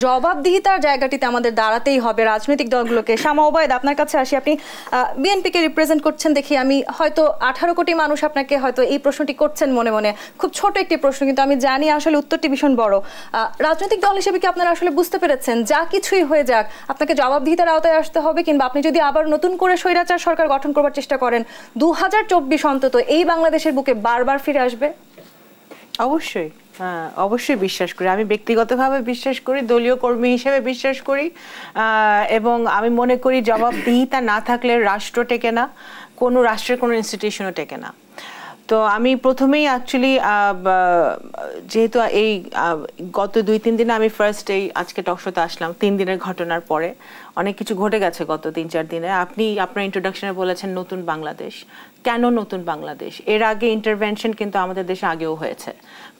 জবাবদিহিতার জায়গাটিতে আমাদের দাঁড়াতেই হবে রাজনৈতিক দলগুলোকে। শামা ওবায়দ, আপনার কাছে আসি। আপনি বিএনপিকে রিপ্রেজেন্ট করছেন দেখি আমি হয়তো 18 কোটি মানুষ আপনাকে হয়তো এই প্রশ্নটি করছেন মনে মনে। খুব ছোট একটি প্রশ্ন, কিন্তু আমি জানি আসলে উত্তরটি ভীষণ বড়। রাজনৈতিক দল হিসেবে কি আপনারা আসলে বুঝতে পেরেছেন যা কিছুই হয়ে যাক আপনাকে জবাবদিহিতার আওতায় আসতে হবে, কিংবা আপনি যদি আবার নতুন করে স্বৈরাচার সরকার গঠন করবার চেষ্টা করেন 2024 অন্তত এই বাংলাদেশের বুকে বারবার ফিরে আসবে? অবশ্যই, হ্যাঁ, অবশ্যই বিশ্বাস করি। আমি ব্যক্তিগতভাবে বিশ্বাস করি, দলীয় কর্মী হিসেবে বিশ্বাস করি, এবং আমি মনে করি জবাবদিহিতা না থাকলে রাষ্ট্র টেকে না, কোনো রাষ্ট্রের কোনো ইনস্টিটিউশনও টেকে না। তো আমি প্রথমেই অ্যাকচুয়ালি যেহেতু এই গত 2-3 দিনে আমি ফার্স্ট এই আজকে টকশোতে আসলাম 3 দিনের ঘটনার পরে, অনেক কিছু ঘটে গেছে গত 3-4 দিনে। আপনি আপনার ইন্ট্রোডাকশনে বলেছেন নতুন বাংলাদেশ। কেন নতুন বাংলাদেশ? এর আগে ইন্টারভেনশন কিন্তু আমাদের দেশে আগেও হয়েছে।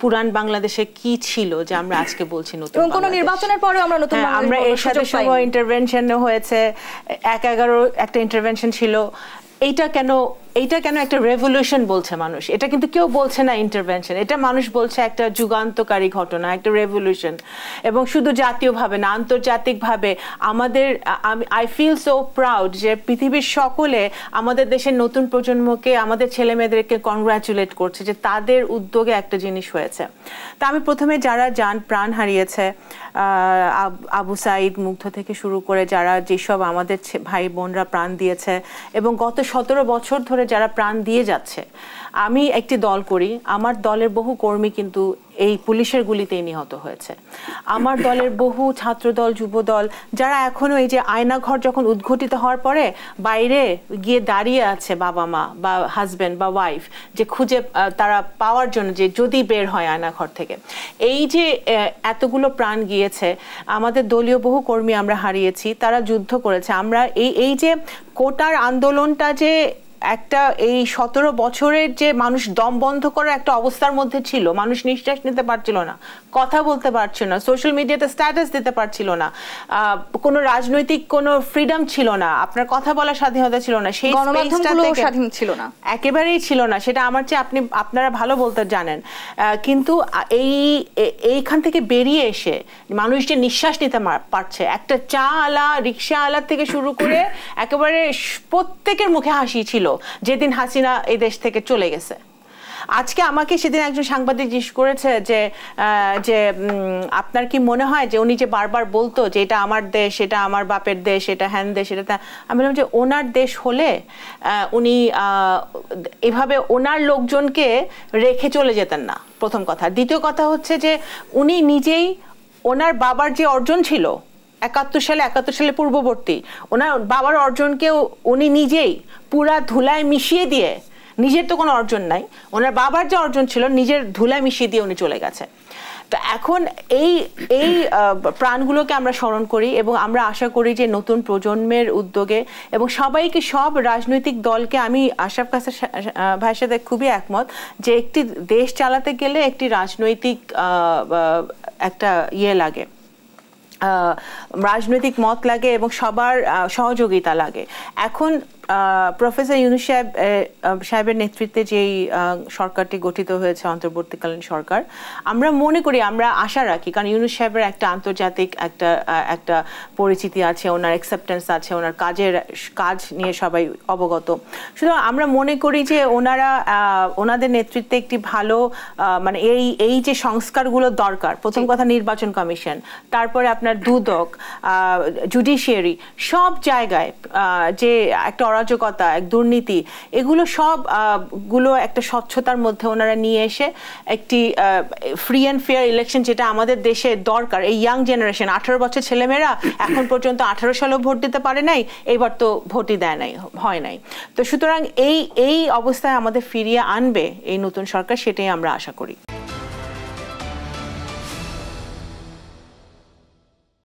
পুরান বাংলাদেশে কি ছিল যে আমরা আজকে বলছি নতুন বাংলাদেশ? কোন নির্বাচনের পরেও আমরা নতুন বাংলাদেশ, আমরা এর সাথে সময় ইন্টারভেনশন হয়েছে, 1-11 একটা ইন্টারভেনশন ছিল। এইটা কেন একটা রেভলিউশন বলছে মানুষ? এটা কিন্তু কেউ বলছে না ইন্টারভেনশন, এটা মানুষ বলছে একটা যুগান্তকারী ঘটনা, একটা রেভলিউশন। এবং শুধু জাতীয়ভাবে না, আন্তর্জাতিকভাবে আমাদের আই ফিল সো প্রাউড যে পৃথিবীর সকলে আমাদের দেশের নতুন প্রজন্মকে, আমাদের ছেলে মেয়েদেরকে কনগ্রাচুলেট করছে যে তাদের উদ্যোগে একটা জিনিস হয়েছে। তা আমি প্রথমে যারা প্রাণ হারিয়েছে, আবু সাঈদ, মুগ্ধ থেকে শুরু করে যারা যেসব আমাদের ভাই বোনরা প্রাণ দিয়েছে, এবং গত 17 বছর ধরে যারা প্রাণ দিয়ে যাচ্ছে। আমি একটি দল করি, আমার দলের বহু কর্মী কিন্তু এই পুলিশের গুলিতেই নিহত হয়েছে। আমার দলের বহু ছাত্রদল, যুবদল যারা এখনো এই যে আয়নাঘর যখন উদ্ঘাটিত হওয়ার পরে বাইরে গিয়ে দাঁড়িয়ে আছে বাবা মা বা হাজব্যান্ড বা ওয়াইফ, যে খুঁজে তারা পাওয়ার জন্য যে যদি বের হয় আয়নাঘর থেকে। এই যে এতগুলো প্রাণ গিয়েছে, আমাদের দলীয় বহু কর্মী আমরা হারিয়েছি, তারা যুদ্ধ করেছে। আমরা এই যে কোটার আন্দোলনটা যে একটা এই 17 বছরের যে মানুষ দম বন্ধ করার একটা অবস্থার মধ্যে ছিল, মানুষ নিঃশ্বাস নিতে পারছিল না, কথা বলতে পারছিল না, সোশ্যাল মিডিয়াতে স্ট্যাটাস দিতে পারছিল না, কোনো রাজনৈতিক কোনো ফ্রিডম ছিল না, আপনার কথা বলার স্বাধীনতা ছিল না, সেই গণমাধ্যমগুলো স্বাধীন ছিল না, একেবারেই ছিল না। সেটা আমার চেয়ে আপনারা ভালো বলতে জানেন। কিন্তু এইখান থেকে বেরিয়ে এসে মানুষ যে নিঃশ্বাস নিতে পারছে, একটা চা আলা, রিক্সা আলা থেকে শুরু করে একেবারে প্রত্যেকের মুখে হাসি ছিল যেদিন হাসিনা এই দেশ থেকে চলে গেছে। আজকে আমাকে সেদিন একজন সাংবাদিক জিজ্ঞেস করেছে যে আপনার কি মনে হয় যে উনি যে বারবার বলতো যে এটা আমার দেশ, এটা আমার বাপের দেশ, এটা হ্যান দেশ, এটা। আমি বললাম যে ওনার দেশ হলে উনি এভাবে ওনার লোকজনকে রেখে চলে যেতেন না, প্রথম কথা। দ্বিতীয় কথা হচ্ছে যে উনি নিজেই ওনার বাবার যে অর্জন ছিল 71 সালে পূর্ববর্তী, ওনার বাবার অর্জনকেও উনি নিজেই পুরা ধুলায় মিশিয়ে দিয়ে, নিজের তো কোনো অর্জন নাই, ওনার বাবার যে অর্জন ছিল নিজের ধুলায় মিশিয়ে দিয়ে উনি চলে গেছে। তো এখন এই প্রাণগুলোকে আমরা স্মরণ করি, এবং আমরা আশা করি যে নতুন প্রজন্মের উদ্যোগে এবং সবাইকে, সব রাজনৈতিক দলকে, আমি আশরাফ কাসের ভাইয়ের সাথে খুবই একমত যে একটি দেশ চালাতে গেলে একটি রাজনৈতিক একটা লাগে, রাজনৈতিক মত লাগে এবং সবার সহযোগিতা লাগে। এখন প্রফেসর ইউনূস সাহেবের নেতৃত্বে যেই সরকারটি গঠিত হয়েছে, অন্তর্বর্তীকালীন সরকার, আমরা মনে করি, আমরা আশা রাখি, কারণ ইউনূস সাহেবের একটা আন্তর্জাতিক একটা পরিচিতি আছে, ওনার অ্যাকসেপ্টেন্স আছে, ওনার কাজ নিয়ে সবাই অবগত। সুতরাং আমরা মনে করি যে ওনাদের নেতৃত্বে একটি ভালো মানে এই যে সংস্কারগুলো দরকার, প্রথম কথা নির্বাচন কমিশন, তারপরে আপনার দুদক, জুডিশিয়ারি, সব জায়গায় যে একটা অরাজকতা, এক দুর্নীতি, এগুলো সবগুলো একটা স্বচ্ছতার মধ্যে ওনারা নিয়ে এসে একটি ফ্রি অ্যান্ড ফেয়ার ইলেকশন, যেটা আমাদের দেশে দরকার। এই ইয়াং জেনারেশন, 18 বছর ছেলেমেয়েরা এখন পর্যন্ত 18 সালেও ভোট দিতে পারে নাই, এইবার তো ভোটই হয় নাই। তো সুতরাং এই অবস্থায় আমাদের ফিরিয়ে আনবে এই নতুন সরকার, সেটাই আমরা আশা করি।